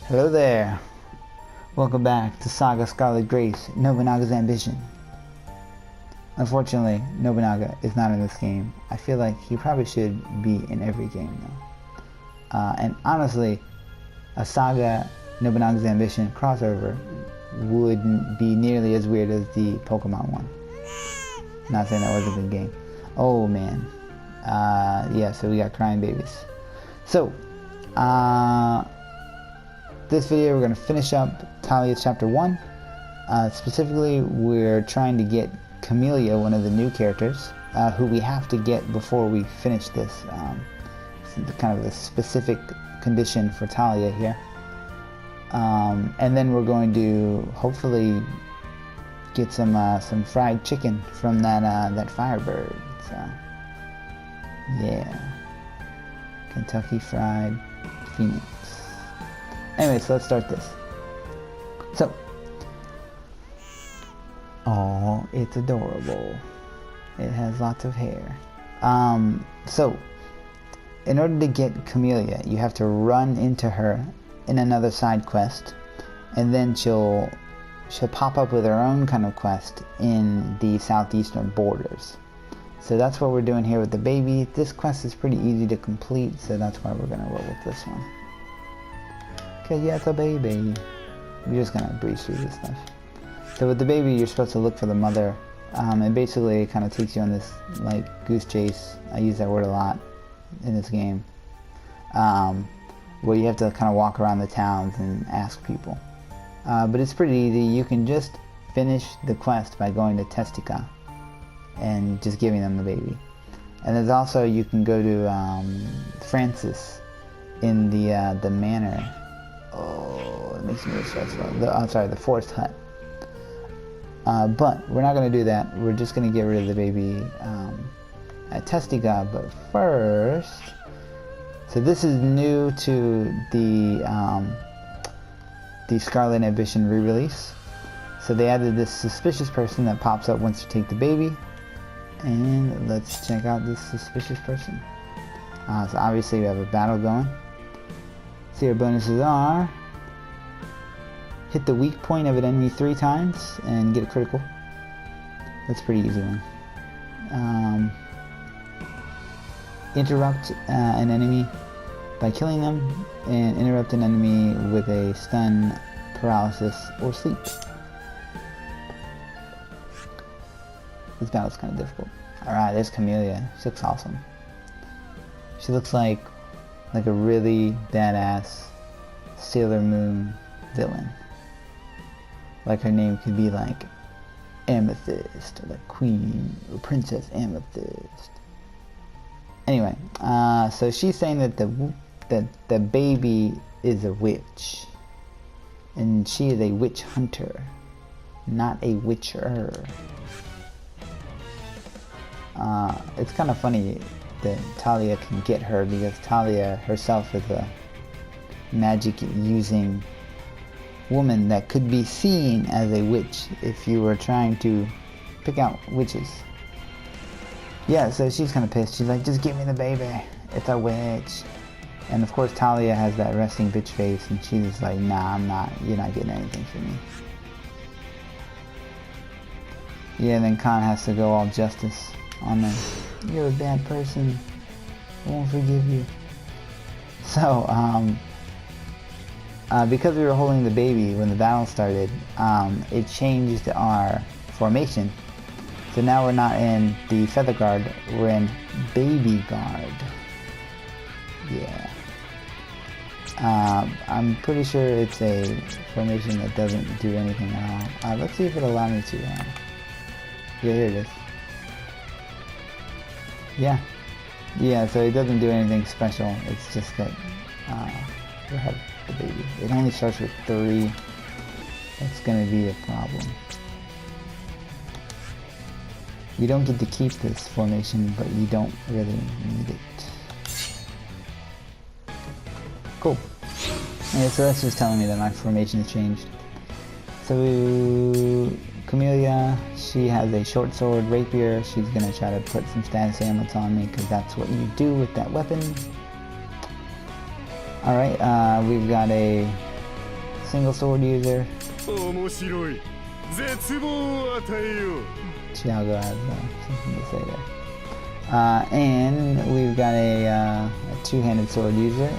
Hello there. Welcome back to SaGa Scarlet Grace, Nobunaga's Ambition. Unfortunately, Nobunaga is not in this game. I feel like he probably should be in every game though. And honestly, a SaGa Nobunaga's Ambition crossover wouldn't be nearly as weird as the Pokemon one. Not saying that was a good game. Oh man. Yeah, so we got crying babies. So, this video we're going to finish up Talia chapter 1. Specifically, we're trying to get Camelia, one of the new characters, who we have to get before we finish this. Kind of a specific condition for Talia here. And then we're going to hopefully get some fried chicken from that Firebird. So, yeah. Kentucky Fried Phoenix. Anyways, let's start this. So, oh, it's adorable. It has lots of hair. So, in order to get Camelia, you have to run into her in another side quest, and then she'll pop up with her own kind of quest in the southeastern borders. So that's what we're doing here with the baby. This quest is pretty easy to complete, so that's why we're gonna roll with this one. Okay, yeah, it's a baby. We're just gonna breeze through this stuff. So with the baby, you're supposed to look for the mother, and basically it kind of takes you on this like goose chase. I use that word a lot in this game, where you have to kind of walk around the towns and ask people. But it's pretty easy. You can just finish the quest by going to Testica and just giving them the baby. And there's also, you can go to Francis in the manor. Oh, it makes me really stressful. I'm sorry, the forest hut. But we're not going to do that. We're just going to get rid of the baby at Testica. But first, so this is new to the Scarlet Ambition re-release. So they added this suspicious person that pops up once you take the baby. And let's check out this suspicious person. So obviously we have a battle going. See, our bonuses are: hit the weak point of an enemy 3 times and get a critical. That's a pretty easy one. Interrupt an enemy by killing them, and interrupt an enemy with a stun, paralysis, or sleep. This battle's kind of difficult. Alright, there's Camelia. She looks awesome. She looks like a really badass Sailor Moon villain. Like her name could be like Amethyst, or like Queen, or Princess Amethyst. Anyway, so she's saying that the baby is a witch, and she is a witch hunter, not a witcher. It's kind of funny that Talia can get her, because Talia herself is a magic using woman that could be seen as a witch if you were trying to pick out witches. Yeah, so she's kind of pissed. She's like, just give me the baby. It's a witch. And of course Talia has that resting bitch face, and she's just like, nah, I'm not. You're not getting anything from me. Yeah, and then Khan has to go all justice on them. You're a bad person. I won't forgive you. So, because we were holding the baby when the battle started, it changed our formation. So now we're not in the Feather Guard, we're in Baby Guard. Yeah. I'm pretty sure it's a formation that doesn't do anything at all. Let's see if it'll allow me to. Yeah, here it is. Yeah, so it doesn't do anything special. It's just that we'll have the baby. It only starts with 3. That's gonna be a problem. You don't get to keep this formation, but you don't really need it. Cool. Yeah, so that's just telling me that my formation has changed. So Camelia, she has a short sword rapier. She's gonna try to put some status ailments on me, because that's what you do with that weapon. Alright, we've got a Single sword user. Tiago has something to say there. And we've got a two-handed sword user.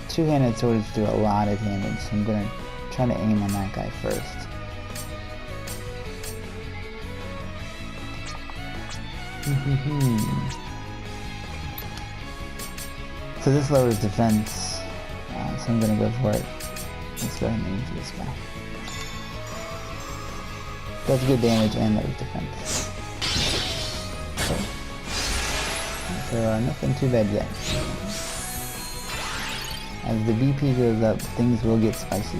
Two-handed swords do a lot of damage, so I'm gonna try to aim on that guy first. So this lowers defense, so I'm gonna go for it. Let's go ahead and aim for this guy. Does good damage and lowers defense. Okay. So nothing too bad yet. As the BP goes up, things will get spicy.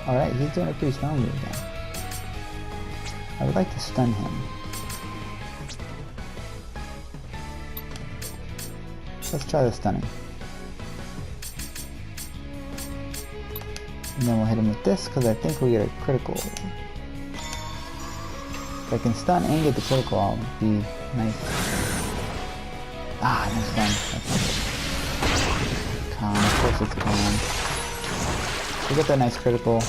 Alright, he's doing a pretty strong move now. I would like to stun him. Let's try the stunning. And then we'll hit him with this, because I think we'll get a critical. If I can stun and get the critical, I'll be nice. Ah, nice stun. Con, of course it's con. We get that nice critical.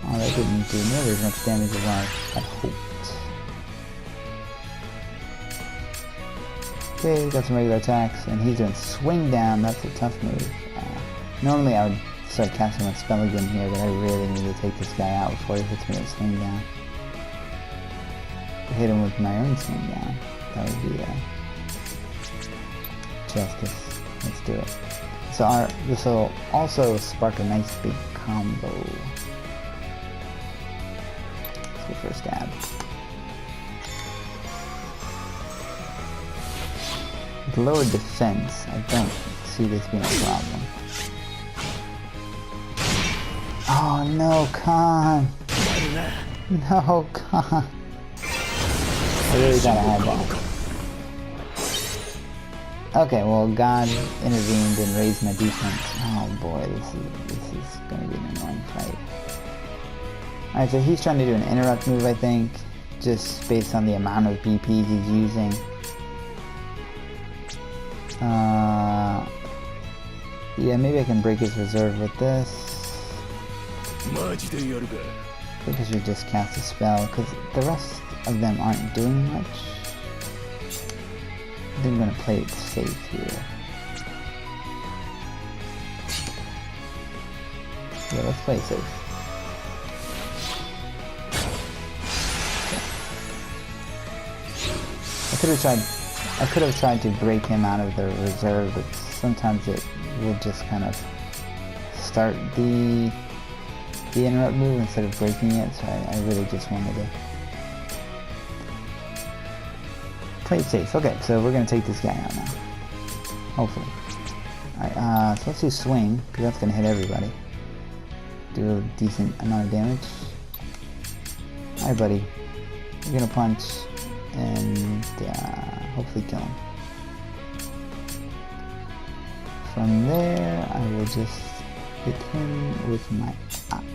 Oh, that didn't do nearly as much damage as I hoped. Okay, got some regular attacks, and he's doing swing down. That's a tough move. Normally I would start casting my spell again here, but I really need to take this guy out before he hits me with swing down. Hit him with my own swing down. That would be justice. Let's do it. So this will also spark a nice big combo. Let's go for a stab. With lower defense, I don't see this being a problem. Oh no, Khan! No, Khan! I really gotta have that. Okay, well, God intervened and raised my defense. Oh boy, this is gonna be an annoying fight. Alright, so he's trying to do an interrupt move, I think, just based on the amount of BP he's using. Yeah, maybe I can break his reserve with this. Because we just cast a spell, because the rest of them aren't doing much. I think I'm gonna play it safe here. Yeah, let's play it safe. I could have tried to break him out of the reserve, but sometimes it will just kind of start the interrupt move instead of breaking it, so I really just wanted to play it safe. Okay, so we're going to take this guy out now. Hopefully. Alright, so let's do swing, because that's going to hit everybody. Do a decent amount of damage. Alright, buddy. We're going to punch and hopefully kill him. From there, I will just hit him with my axe.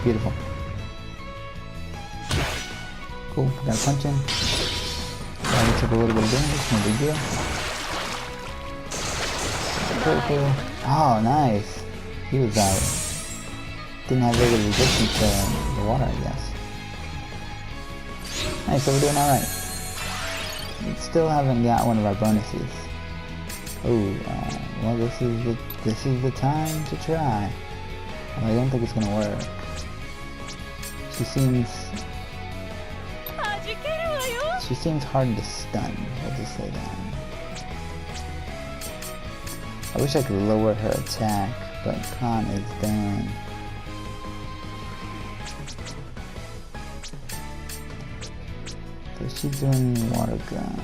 Beautiful. Cool, we gotta punch him. We took a little bit of damage, no big deal. Critical. Oh, nice. He was out. Didn't have regular resistance to the water, I guess. Nice, so we're doing alright. We still haven't got one of our bonuses. Oh, well, this is the time to try. Well, I don't think it's gonna work. She seems hard to stun. We'll just say that. I wish I could lower her attack, but Khan is done. So she's doing water gun.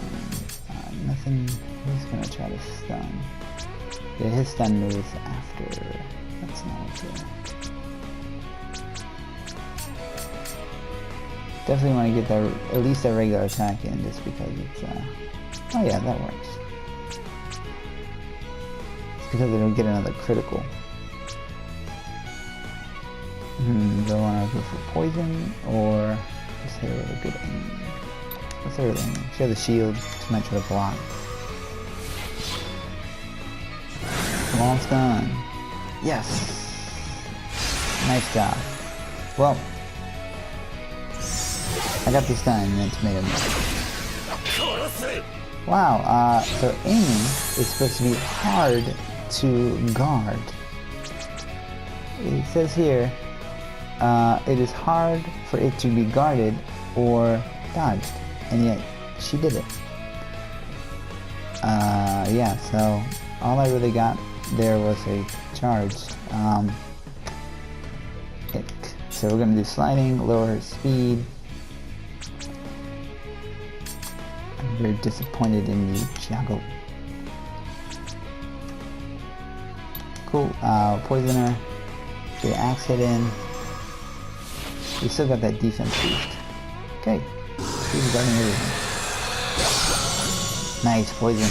Nothing. He's gonna try to stun. Yeah, his stun move is after. That's not okay. Definitely want to get at least a regular attack in, just because it's. Oh yeah, that works. It's because it'll get another critical. Do I want to go for poison or just hit it with a good aim? What's everything? She has a shield. She might try to block. Almost done. Yes! Nice job. Well, I got this done and then tomato milk. Wow, so aiming is supposed to be hard to guard. It says here, it is hard for it to be guarded or dodged, and yet she did it. Yeah, so all I really got there was a charge. So we're gonna do sliding, lower her speed. I'm very disappointed in the Chiago. Cool, poison her. Get an axe hit in. We still got that defense boost. Okay, she's guarding everything. Nice, poison.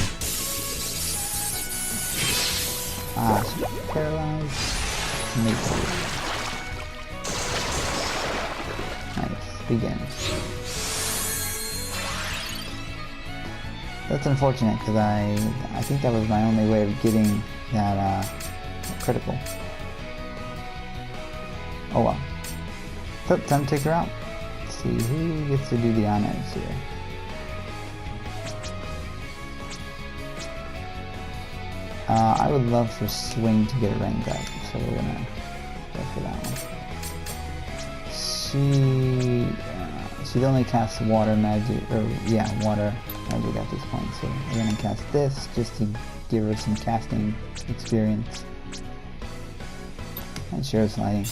She's paralyzed. Nice, big damage. That's unfortunate because I think that was my only way of getting that critical. Oh well. So, time to take her out. Let's see who gets to do the honors here. I would love for Swing to get a rank up, so we're gonna go for that one. She'd only cast water magic, or yeah, water magic at this point, so we're gonna cast this just to give her some casting experience. And sure, sliding.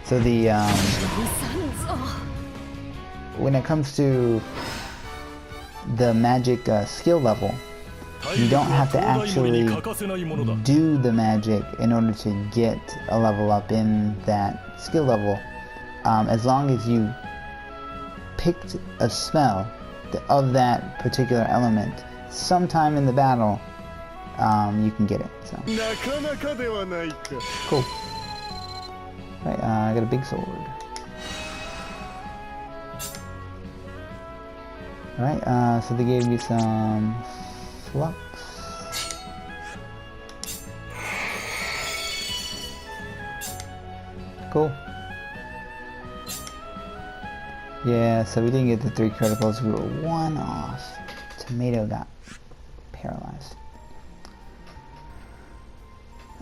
So the when it comes to the magic skill level, you don't have to actually do the magic in order to get a level up in that skill level. As long as you picked a spell of that particular element sometime in the battle, you can get it. So cool. Right, I got a big sword. Alright, so they gave me some flux. Cool. Yeah, so we didn't get the 3 criticals, we were 1 off. Tomato got paralyzed.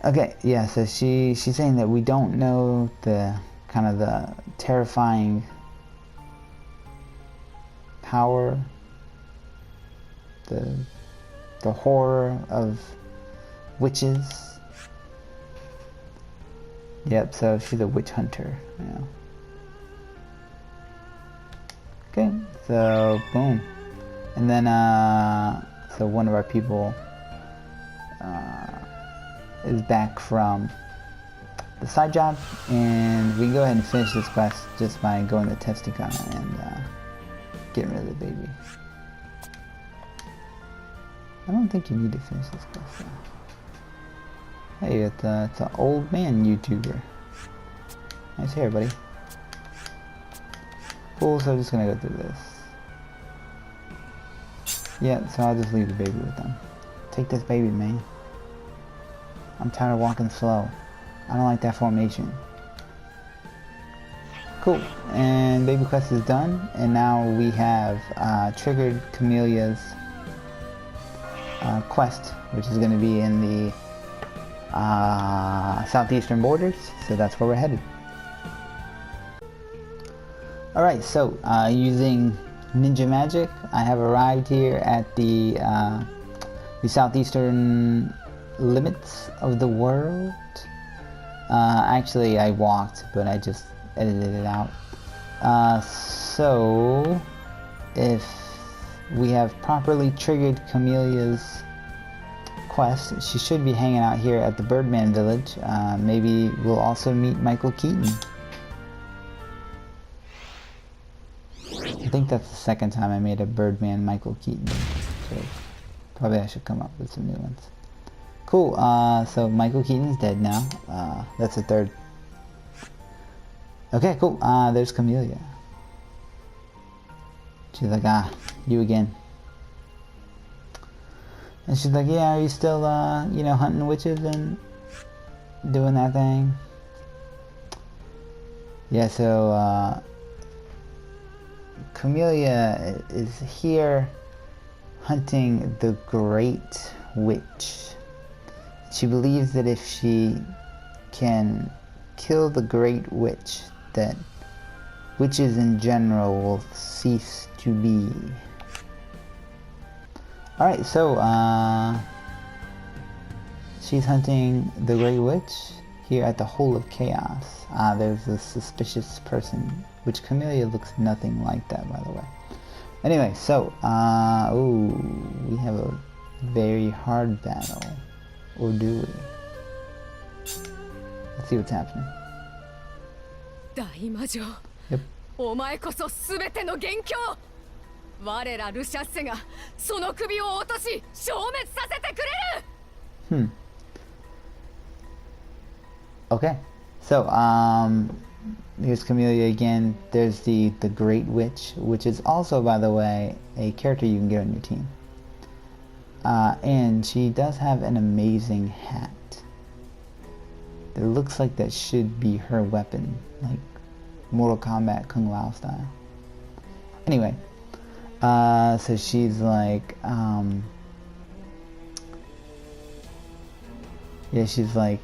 Okay, yeah, so she's saying that we don't know the kind of the terrifying power, the horror of witches. Yep, so she's a witch hunter, yeah. Okay, so boom. And then so one of our people is back from the side job, and we can go ahead and finish this quest just by going to Testicon and getting rid of the baby. I don't think you need to finish this quest though. Hey, it's an old man YouTuber. Nice hair, buddy. Cool, so I'm just gonna go through this. Yeah, so I'll just leave the baby with them. Take this baby, man. I'm tired of walking slow. I don't like that formation. Cool, and baby quest is done, and now we have triggered Camelia's quest, which is going to be in the southeastern borders, so that's where we're headed. Alright, so using ninja magic, I have arrived here at the southeastern limits of the world. Actually, I walked, but I just edited it out. So, if we have properly triggered Camelia's quest, she should be hanging out here at the Birdman Village. Maybe we'll also meet Michael Keaton. I think that's the second time I made a Birdman Michael Keaton. So probably I should come up with some new ones. Cool, so Michael Keaton's dead now. That's the third Okay, cool. There's Camelia. She's like, you again. And she's like, yeah, are you still, you know, hunting witches and doing that thing? Yeah, so, Camelia is here hunting the Great Witch. She believes that if she can kill the Great Witch, that witches in general will cease to be. Alright, so, she's hunting the Great Witch here at the Hole of Chaos. There's a suspicious person, which Camelia looks nothing like that, by the way. Anyway, so, ooh, we have a very hard battle. Or do we? Let's see what's happening. Yep. お前こそ全ての元凶。我らルシャッセがその首を落とし消滅させてくれる。Okay. So, here's Camelia again. There's the Great Witch, which is also, by the way, a character you can get on your team. And she does have an amazing hat. It looks like that should be her weapon, like Mortal Kombat Kung Lao style. Anyway, so she's like, yeah, she's like,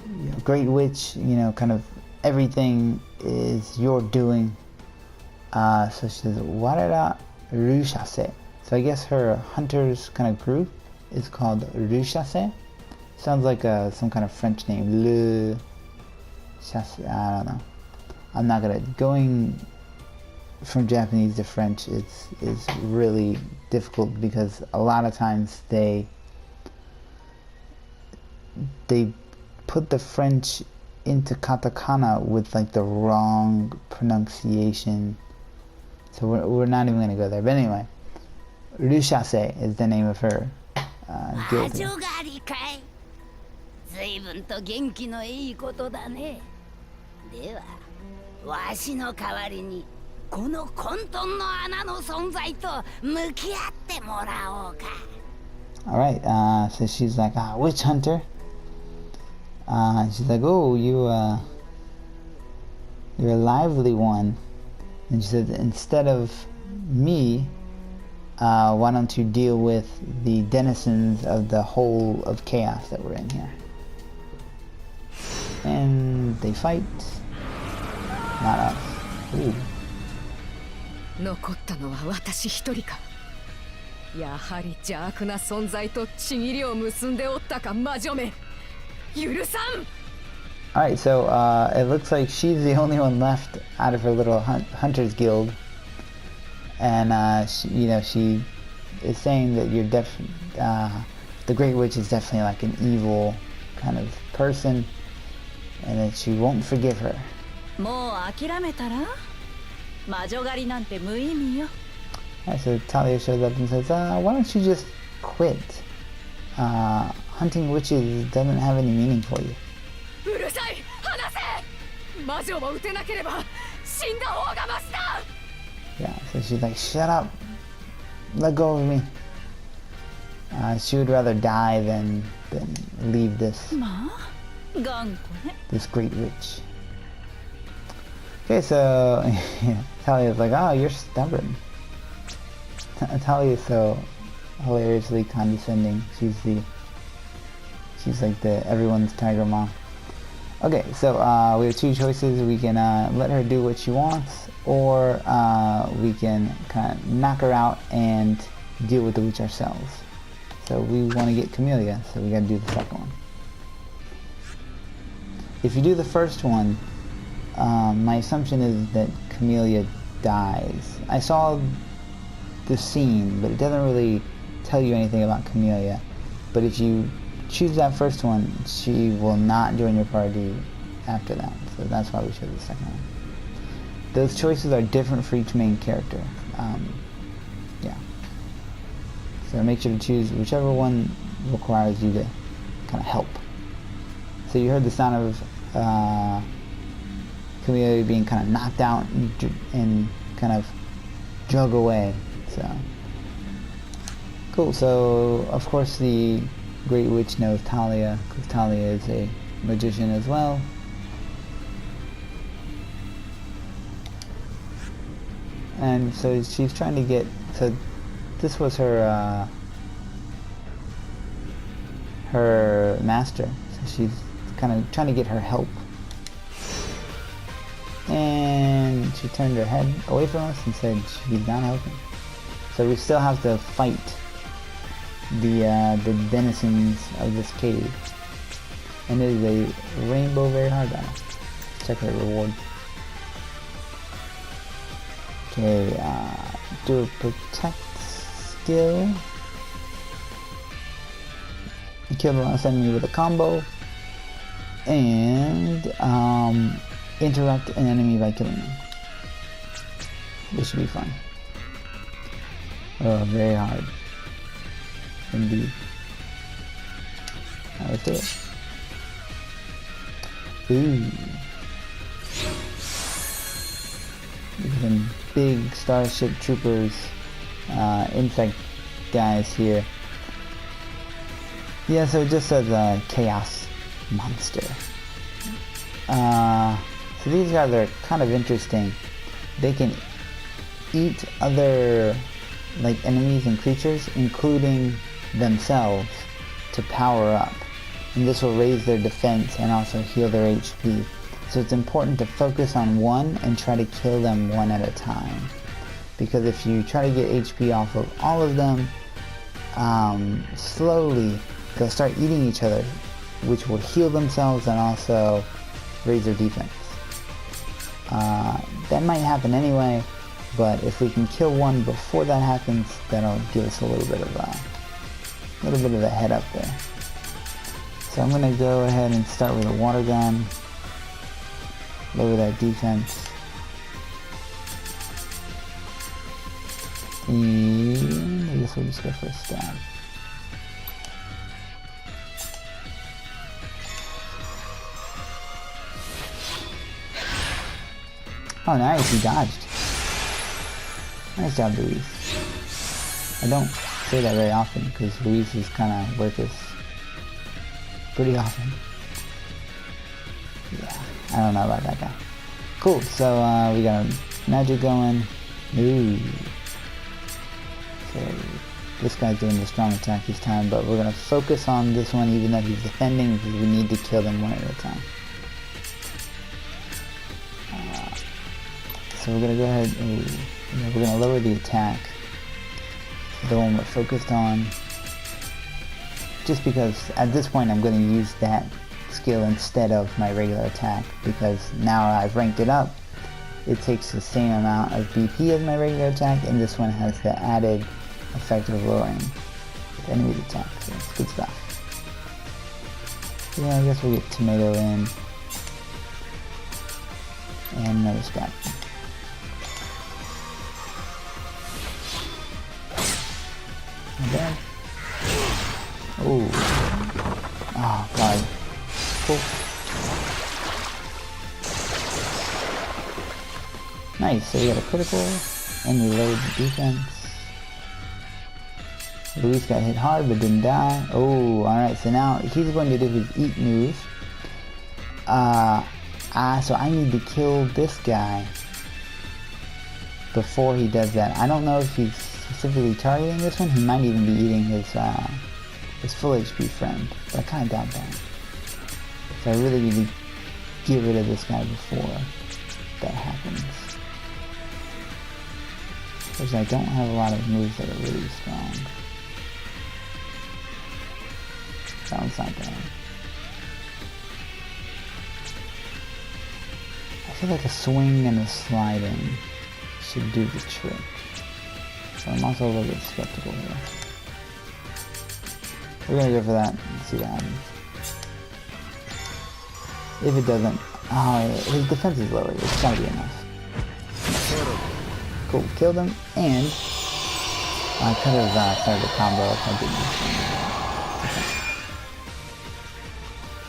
you know, Great Witch, you know, kind of everything is your doing. So she says, Warera Rushase. So I guess her hunter's kind of group is called Rushase. Sounds like some kind of French name. Le Chasse. I don't know. I'm not gonna. Going from Japanese to French is really difficult because a lot of times they put the French into katakana with like the wrong pronunciation. So we're not even gonna go there. But anyway, Rushase is the name of her guild. 随分と元気のいいことだね。では、わしの代わりにこの混沌の穴の存在と向き合ってもらおうか。Alright, so she's like, witch hunter. She's like, oh, you're a lively one. And she said, instead of me, why don't you deal with the denizens of the Hole of Chaos that we're in here? And they fight. Not us. Ooh. 残ったのは私一人か。やはり邪悪な存在とちぎりを結んでおったか、魔女め。許さん。Alright, so it looks like she's the only one left out of her little hunter's guild. And she is saying that you're the Great Witch is definitely like an evil kind of person, and that she won't forgive her. もう諦めたら？魔女狩りなんて無意味よ。Alright, so Talia shows up and says, why don't you just quit? Hunting witches doesn't have any meaning for you. うるさい、離せ！魔女も撃てなければ死んだ方がマシだ。Yeah, so she's like, shut up, let go of me. She would rather die than leave this Great Witch. Okay, so yeah, Talia's like, oh, you're stubborn. Talia is so hilariously condescending. She's like everyone's tiger mom. Okay, so we have two choices. We can let her do what she wants, or we can kind of knock her out and deal with the witch ourselves. So we want to get Camelia, so we got to do the second one. If you do the first one, my assumption is that Camelia dies. I saw the scene, but it doesn't really tell you anything about Camelia. But if you choose that first one, she will not join your party after that. So that's why we chose the second one. Those choices are different for each main character. Yeah. So make sure to choose whichever one requires you to kind of help. So you heard the sound of Camelia being kind of knocked out and kind of drug away. So cool. So of course the Great Witch knows Talia, because Talia is a magician as well. And so she's trying to get, so this was her her master, so she's kind of trying to get her help. And she turned her head away from us and said she's not helping. So we still have to fight the denizens of this cave. And it is a rainbow very hard battle. Check her reward. Okay, do a protect skill. Kill the last enemy with a combo. And interrupt an enemy by killing them. This should be fun. Oh, very hard. Indeed. Now let's do it. Ooh. Some big Starship Troopers, insect guys here. Yeah, so it just says Chaos Monster. So these guys are kind of interesting. They can eat other like enemies and creatures, including themselves, to power up. And this will raise their defense and also heal their HP. So it's important to focus on one and try to kill them one at a time. Because if you try to get HP off of all of them, slowly they'll start eating each other, which will heal themselves and also raise their defense. That might happen anyway, but if we can kill one before that happens, that'll give us a little bit of a head up there. So I'm gonna go ahead and start with a water gun. Lower that defense. And I guess we'll just go for a stab. Oh, nice, he dodged. Nice job, Luis. I don't say that very often because Luis is kind of worthless pretty often. Yeah, I don't know about that guy. Cool, so we got a magic going. Ooh. So this guy's doing the strong attack this time, but we're going to focus on this one even though he's defending because we need to kill them one at a time. So we're going to go ahead and we're going to lower the attack, the one we're focused on, just because at this point I'm going to use that skill instead of my regular attack, because now I've ranked it up. It takes the same amount of BP as my regular attack, and this one has the added effect of lowering the enemy's attack, so it's good stuff. Yeah, I guess we'll get tomato in, and another stab. Not bad. Oh. Oh, God. Cool. Nice, so we got a critical, and we lowered the defense. Luis got hit hard but didn't die. Oh, alright, so now he's going to do his eat move. So I need to kill this guy before he does that. I don't know if he's specifically targeting this one. He might even be eating his full HP friend, but I kind of doubt that. So I really need to get rid of this guy before that happens. Because I don't have a lot of moves that are really strong. That one's not bad. I feel like a swing and a sliding should do the trick. So I'm also a little bit skeptical here. We're gonna go for that and see what happens. If it doesn't, his defense is lower. It's gotta be enough. Cool, killed him, and I could have started a combo if I didn't.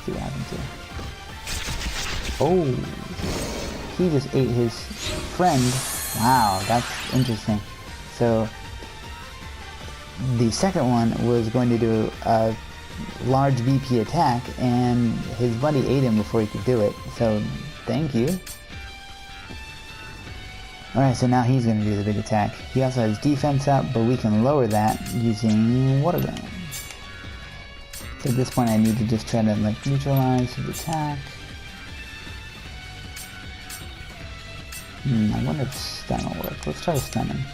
See what happens here. Oh, he just ate his friend. Wow, that's interesting. So the second one was going to do a large VP attack, and his buddy ate him before he could do it. So thank you. Alright, so now he's going to do the big attack. He also has defense up, but we can lower that using water gun. So at this point I need to just try to like neutralize his attack. I wonder if stun will work. Let's try to stun him.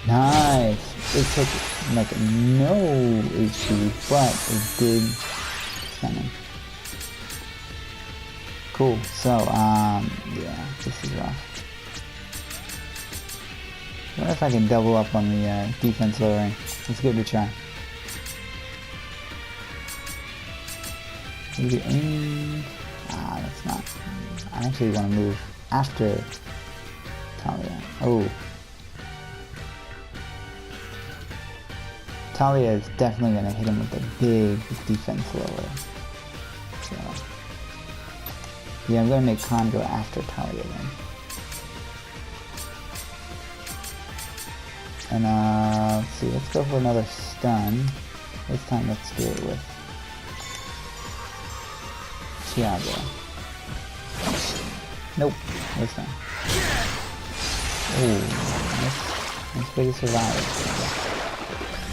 Nice! It took like no HP, but it did stun him. Cool, so yeah, this is rough. I wonder if I can double up on the defense lowering. Let's give it a try. Maybe aim. That's not. I actually want to move after Talia. Oh. Talia is definitely going to hit him with a big defense lower. So, yeah, I'm going to make Khan go after Talia then. And let's see, let's go for another stun. This time let's do it with SaGa. Nope, this time. Oh, nice way to survive.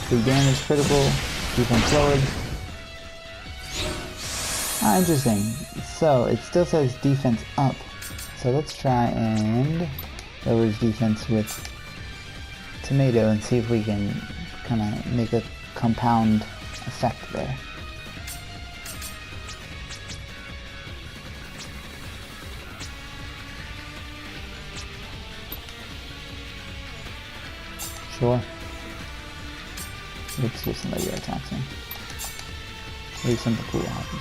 Big damage, critical, defense lowered. Interesting. So it still says defense up. So let's try and lower his defense with tomato and see if we can kind of make a compound effect there. Sure. Oops, just somebody attacks me. Maybe something cool will happen.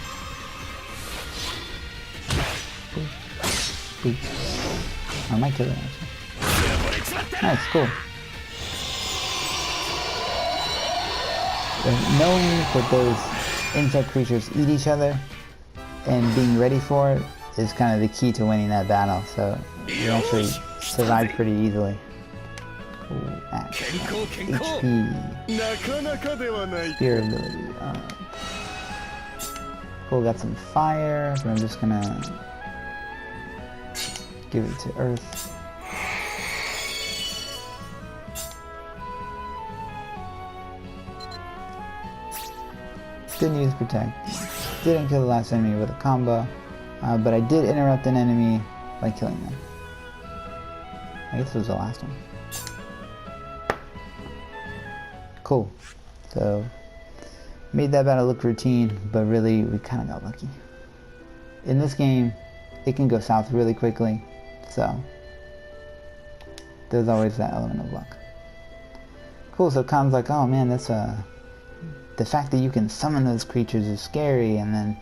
Boop. I might kill it actually. Nice, cool. Knowing that those insect creatures eat each other and being ready for it is kind of the key to winning that battle, so we actually survived pretty easily. Ooh, axe. HP. Spear ability. Cool, got some fire, but I'm just gonna give it to Earth. Didn't use Protect. Didn't kill the last enemy with a combo, but I did interrupt an enemy by killing them. I guess it was the last one. Cool. So, made that battle look routine, but really we kind of got lucky. In this game, it can go south really quickly, so there's always that element of luck. Cool, so Khan's like, oh man, that's the fact that you can summon those creatures is scary, and then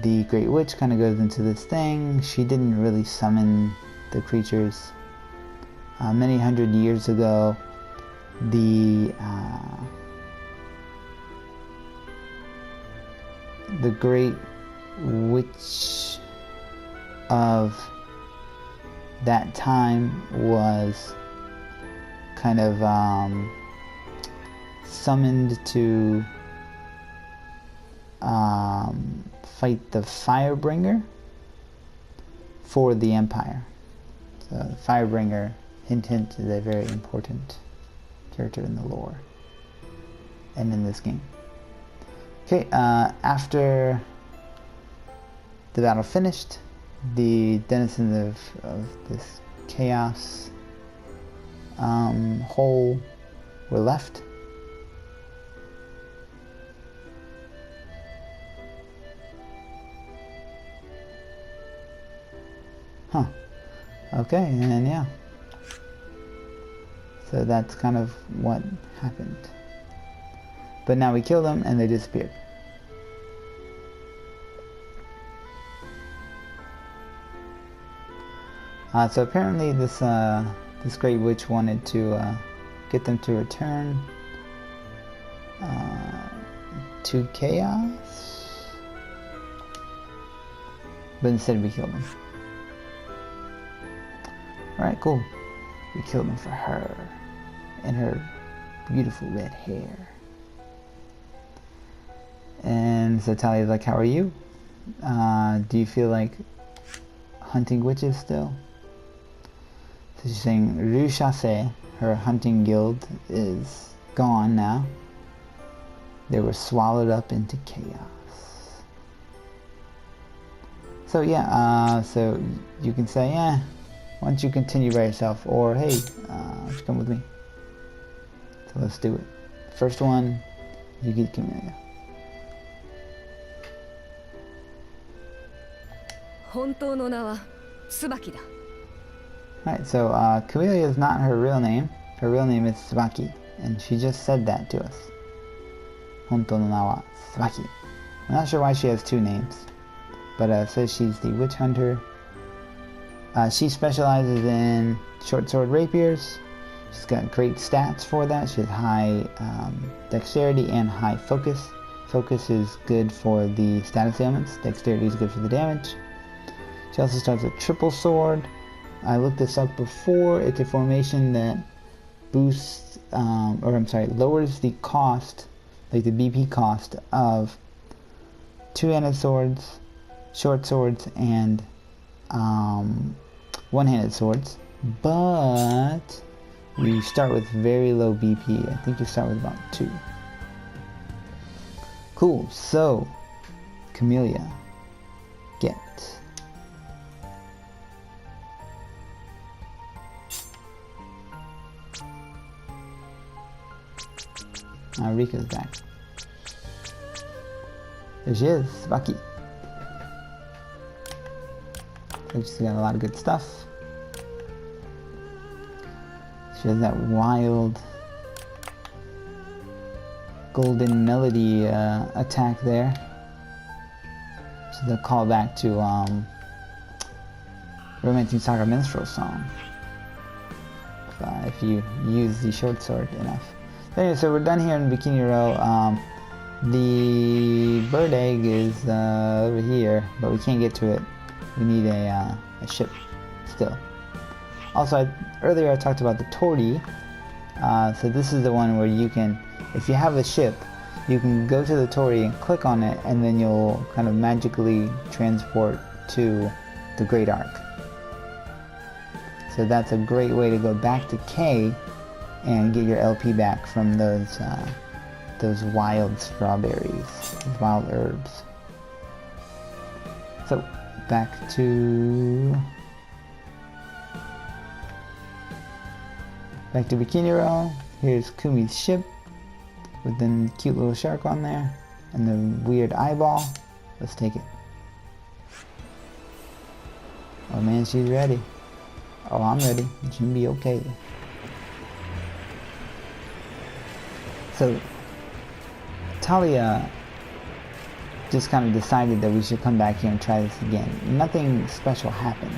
the Great Witch kind of goes into this thing. She didn't really summon the creatures. Many hundred years ago, the Great Witch of that time was kind of summoned to fight the Firebringer for the Empire. So the Firebringer, hint hint, is a very important character in the lore and in this game. Okay, after the battle finished, the denizens of this chaos hole were left. Huh. Okay, and yeah. So that's kind of what happened. But now we killed them and they disappeared. So apparently this Great Witch wanted to get them to return to chaos. But instead we killed him. Alright, cool. We killed him for her. And her beautiful red hair. And so Talia's like, how are you? Do you feel like hunting witches still? So she's saying, Rue Chassé, her hunting guild, is gone now. They were swallowed up into chaos. So yeah, so you can say, yeah, why don't you continue by yourself? Or, hey, come with me. So let's do it. First one, you get Camelia. Alright, so Camelia is not her real name. Her real name is Tsubaki. And she just said that to us. Honto no na wa Tsubaki. I'm not sure why she has two names. But it says she's the witch hunter. She specializes in short sword rapiers. She's got great stats for that. She has high dexterity and high focus. Focus is good for the status ailments. Dexterity is good for the damage. She also starts a triple sword. I looked this up before. It's a formation that boosts, lowers the cost, like the BP cost of two-handed swords, short swords, and one-handed swords. But you start with very low BP. I think you start with about 2. Cool. So, Camelia, get. Rika's back. There she is, Tsubaki. So she's got a lot of good stuff. She has that wild golden melody attack there. Which is a callback to Romancing Saga Minstrel song. If you use the short sword enough. Anyway, so we're done here in Bikini Row. The bird egg is over here, but we can't get to it. We need a ship still. Also, earlier I talked about the Tori. So this is the one where you can, if you have a ship, you can go to the Tori and click on it, and then you'll kind of magically transport to the Great Ark. So that's a great way to go back to K and get your LP back from those wild strawberries, those wild herbs. So back to Bikini Row. Here's Kumi's ship with the cute little shark on there and the weird eyeball. Let's take it. Oh man, she's ready. Oh, I'm ready. It should be okay. So, Talia just kind of decided that we should come back here and try this again. Nothing special happened.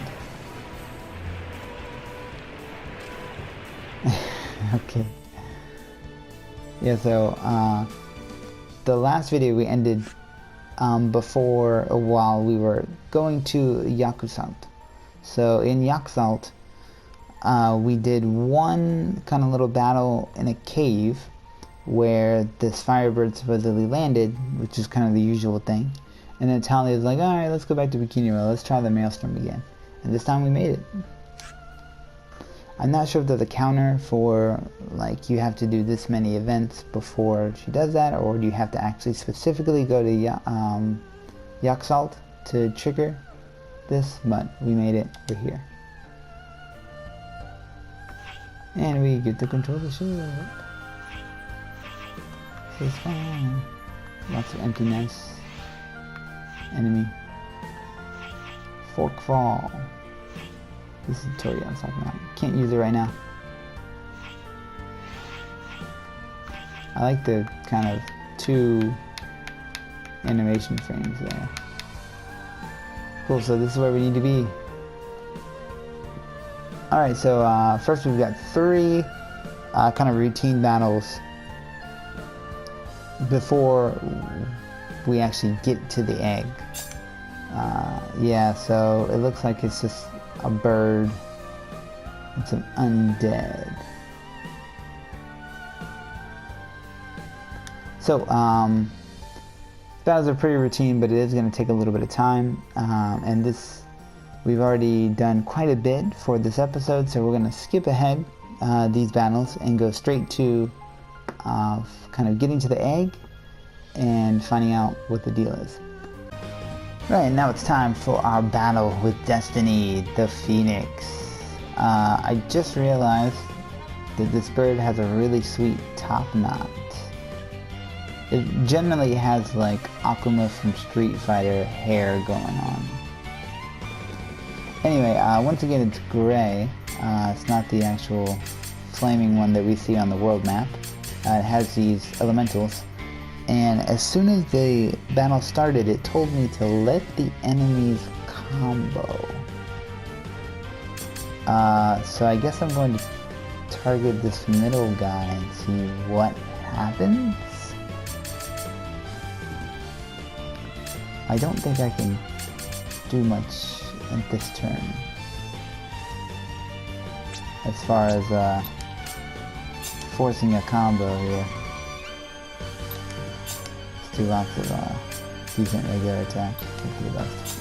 Okay. Yeah, so, the last video we ended while we were going to Yakusalt. So, in Yakusalt, we did one kind of little battle in a cave where this firebird supposedly landed, which is kind of the usual thing. And then Talia was like, alright, let's go back to Bikini Row, let's try the Maelstrom again. And this time we made it. I'm not sure if there's a counter for, like, you have to do this many events before she does that, or do you have to actually specifically go to Yakusalt to trigger this, but we made it, we're here. And we get to control the ship. It's fine. Lots of emptiness. Enemy. Fork Fall. This is the Tori I was talking about. Can't use it right now. I like the kind of 2 animation frames there. Cool, so this is where we need to be. Alright, so first we've got 3 kind of routine battles. before we actually get to the egg. Yeah, so it looks like it's just a bird and some undead. So, battles are pretty routine, but it is going to take a little bit of time. And we've already done quite a bit for this episode, so we're going to skip ahead these battles and go straight to kind of getting to the egg and finding out what the deal is. Right, now it's time for our battle with Destiny, the Phoenix. I just realized that this bird has a really sweet top knot. It generally has like Akuma from Street Fighter hair going on. Anyway, once again it's gray. It's not the actual flaming one that we see on the world map. It has these elementals. And as soon as the battle started, it told me to let the enemies combo. So I guess I'm going to target this middle guy and see what happens. I don't think I can do much at this turn. As far as forcing a combo here. Do lots of decent regular attacks. Would be the best.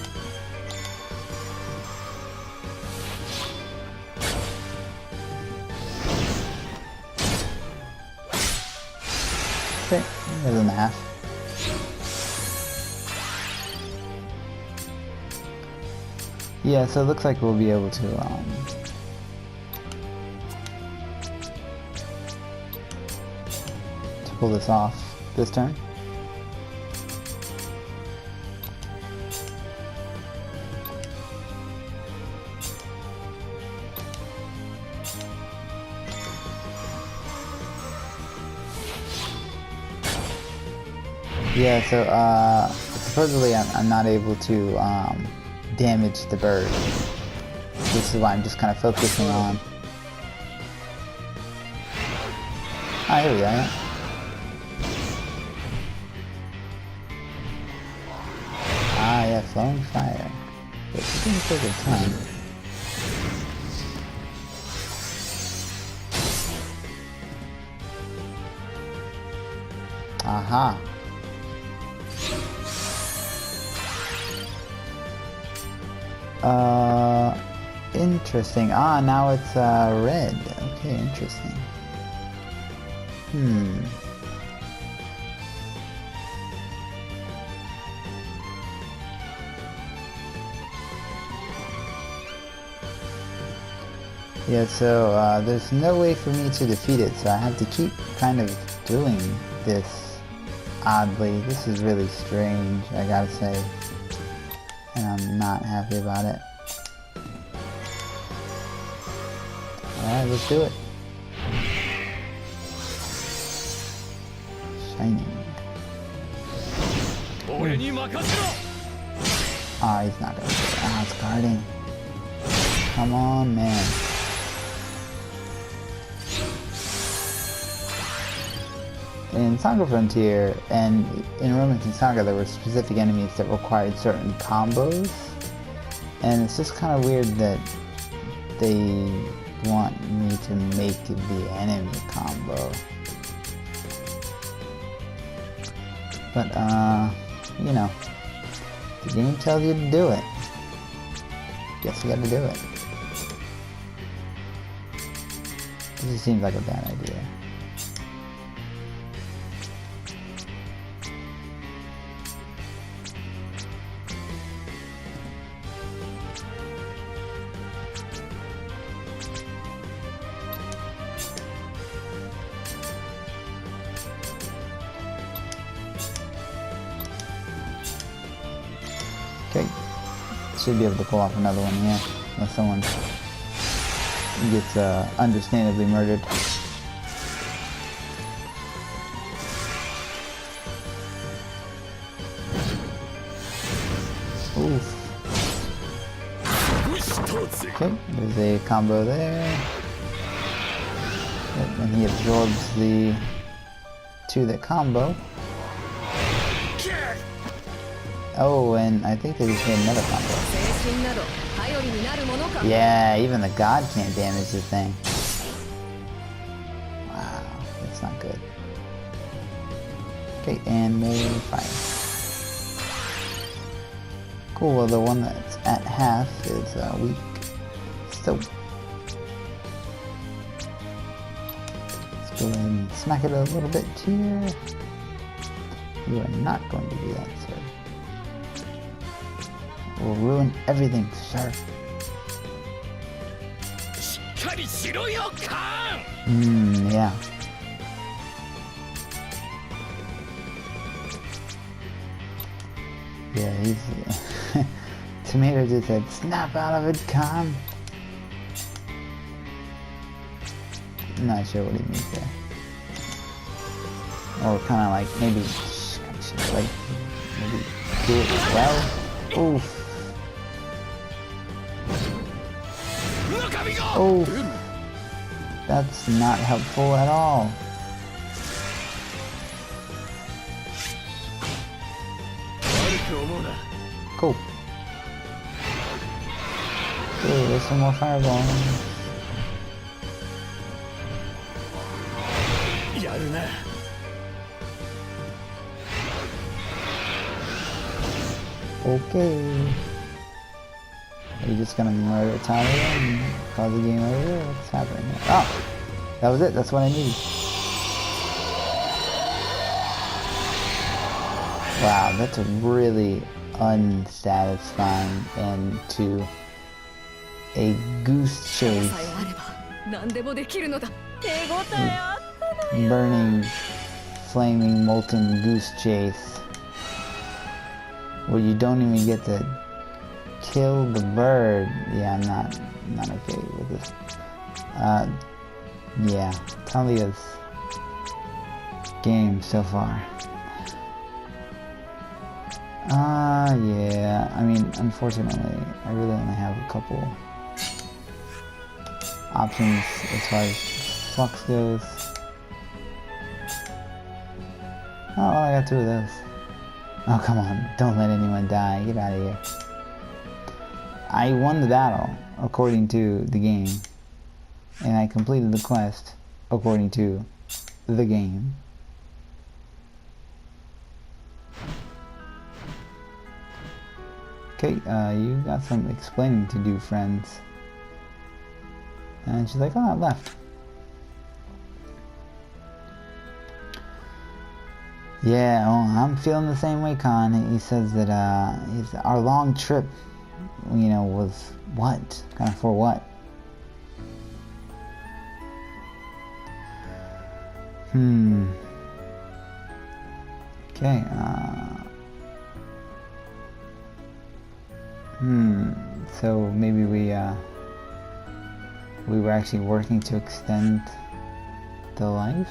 Okay, there's a half. Yeah, so it looks like we'll be able to pull this off this turn. Yeah, so supposedly I'm not able to damage the bird. This is why I'm just kind of focusing on. Ah, here we go. Ah, yeah, flowing fire. It's gonna take a time. Aha. Interesting. Ah, now it's red. Okay, interesting. Yeah, so there's no way for me to defeat it, so I have to keep kind of doing this oddly. This is really strange, I gotta say. And I'm not happy about it. Alright, let's do it. Shining. Ah, he's not gonna do it. Ah, it's guarding. Come on, man. In SaGa Frontier and in Romance and SaGa, there were specific enemies that required certain combos, and it's just kind of weird that they want me to make the enemy combo. But you know, the game tells you to do it. Guess you gotta do it. This just seems like a bad idea. Okay, should be able to pull off another one here, unless someone gets understandably murdered. Oof. Okay, there's a combo there. Yep, and he absorbs the two that combo. Oh, and I think they just made another combo. Yeah, even the god can't damage this thing. Wow, that's not good. Okay, and more fire. Cool, well the one that's at half is weak. So, let's go ahead and smack it a little bit here. You are not going to do that, sir. We'll ruin everything, sir. Yeah. Yeah, he's... Tomato just said, snap out of it, Khan. I'm not sure what he means there. Or kind of like, maybe... Like, maybe do it well. Oof. Oh, that's not helpful at all. Cool. Okay, there's some more fireballs. Okay. Are you just gonna murder Talia and call the game over? What's happening here? Oh! That was it, that's what I needed. Wow, that's a really unsatisfying end to a goose chase. Burning, flaming, molten goose chase. Where you don't even get to kill the bird. Yeah, I'm not okay with this. Yeah, Talia's game so far. Yeah, I mean, unfortunately, I really only have a couple options as far as flux goes. Oh, I got 2 of those. Oh, come on, don't let anyone die, get out of here. I won the battle, according to the game, and I completed the quest, according to the game. Okay, you got some explaining to do, friends. And she's like, oh, I left. Yeah, well, I'm feeling the same way, Khan. He says that our long trip, you know, was what? Kind of for what? Okay, so maybe we were actually working to extend the life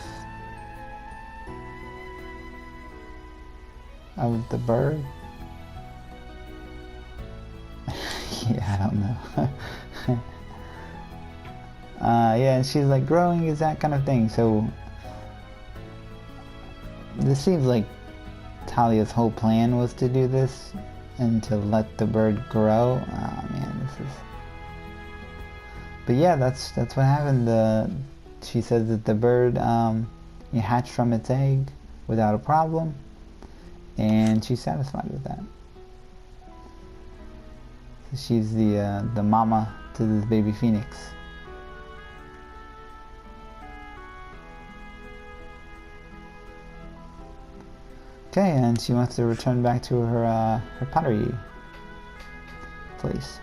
of the bird? Yeah, I don't know. Yeah, and she's like, growing is that kind of thing, so this seems like Talia's whole plan was to do this and to let the bird grow. Oh man, this is... But yeah, that's what happened. She says that the bird hatched from its egg without a problem, and she's satisfied with that. So she's the mama to this baby phoenix. Okay, and she wants to return back to her pottery place.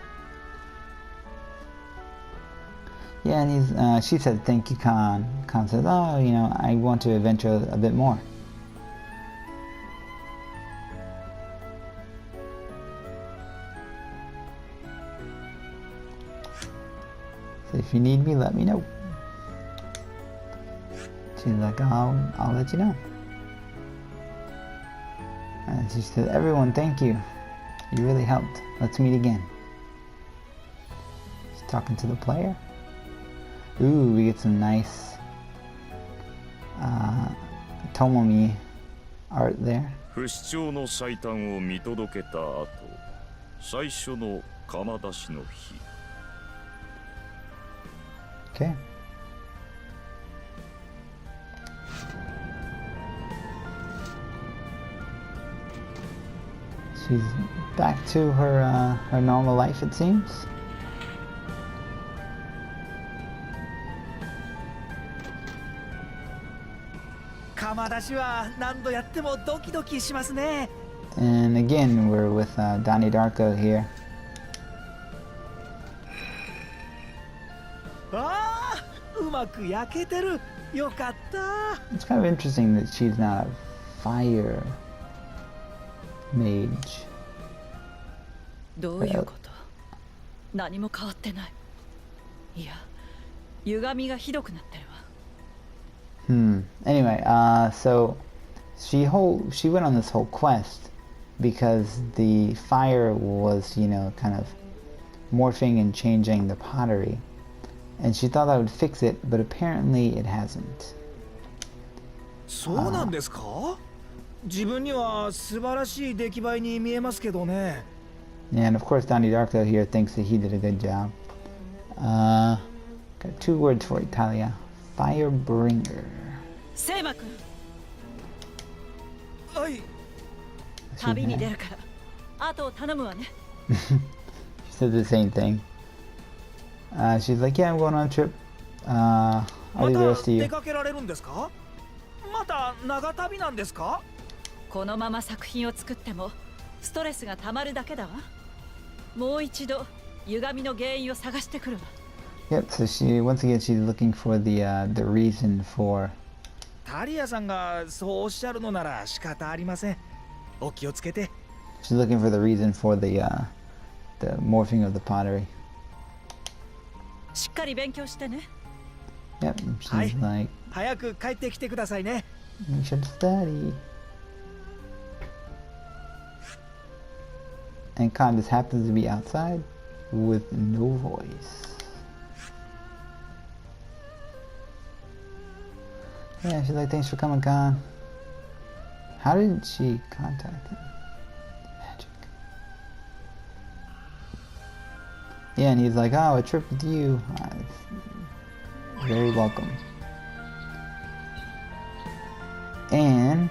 Yeah, and she said, thank you, Khan. Khan says, oh, you know, I want to adventure a bit more. So if you need me, let me know. She's like, I'll let you know. And she said, everyone, thank you. You really helped. Let's meet again. She's talking to the player. Ooh, we get some nice Tomomi art there. 不死鳥の最短を見届けた後、最初の釜出しの日。Okay. She's back to her normal life, it seems. 釜出しは何度やってもドキドキしますね。 And again, we're with Donnie Darko here. ああ、うまく焼けてる。よかった。 It's kind of interesting that she's not a fire mage. どういうこと？何も変わってない。いや、歪みがひどくなってるわ。Anyway, so she went on this whole quest because the fire was, you know, kind of morphing and changing the pottery. And she thought that would fix it, but apparently it hasn't. そうなんですか？自分には素晴らしい出来栄えに見えますけどね。 And of course, Donnie Darko here thinks that he did a good job. Got 2 words for you, Talia. Firebringer. セイマ君、はい。旅に出るから、後を頼むわね。She said the same thing. She's like, yeah, I'm going on a trip. I'll ま leave the た rest of you. 出かけられるんですか？また長旅なんですか？このまま作品を作ってもストレスがたまるだけだわ。もう一度歪みの原因を探してくるわ。 Yep, so once again she's looking for the reason for. タリアさんがそうおっしゃるのなら仕方ありません。お気をつけて。 She's looking for the reason for the morphing of the pottery. しっかり勉強してね。 Yep, she's like, 早く帰ってきてくださいね。 you should study. And Khan just happens to be outside with no voice. Yeah, she's like, thanks for coming, Khan. How did she contact him? Magic. Yeah, and he's like, oh, a trip with you. Very welcome. And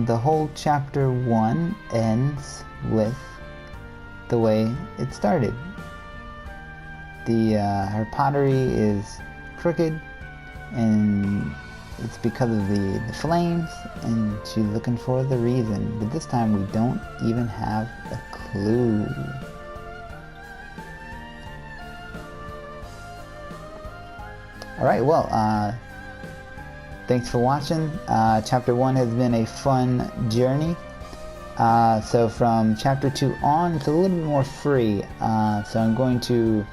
the whole chapter 1 ends with the way it started. Her pottery is crooked, and it's because of the flames, and she's looking for the reason. But this time we don't even have a clue. Alright, well, thanks for watching. Chapter 1 has been a fun journey. So from chapter 2 on, it's a little bit more free. So I'm going to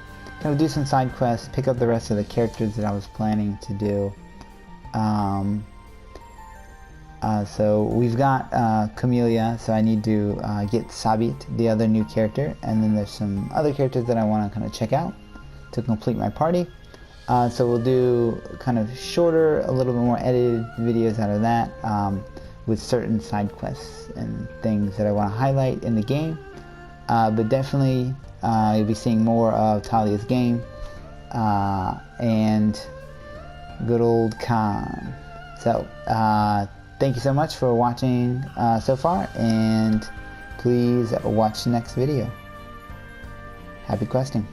kind of do some side quests, pick up the rest of the characters that I was planning to do. So we've got Camelia, so I need to get Sabit, the other new character, and then there's some other characters that I want to kind of check out to complete my party. So we'll do kind of shorter, a little bit more edited videos out of that, with certain side quests and things that I want to highlight in the game. But definitely you'll be seeing more of Talia's game and good old Khan. So thank you so much for watching so far, and please watch the next video. Happy questing.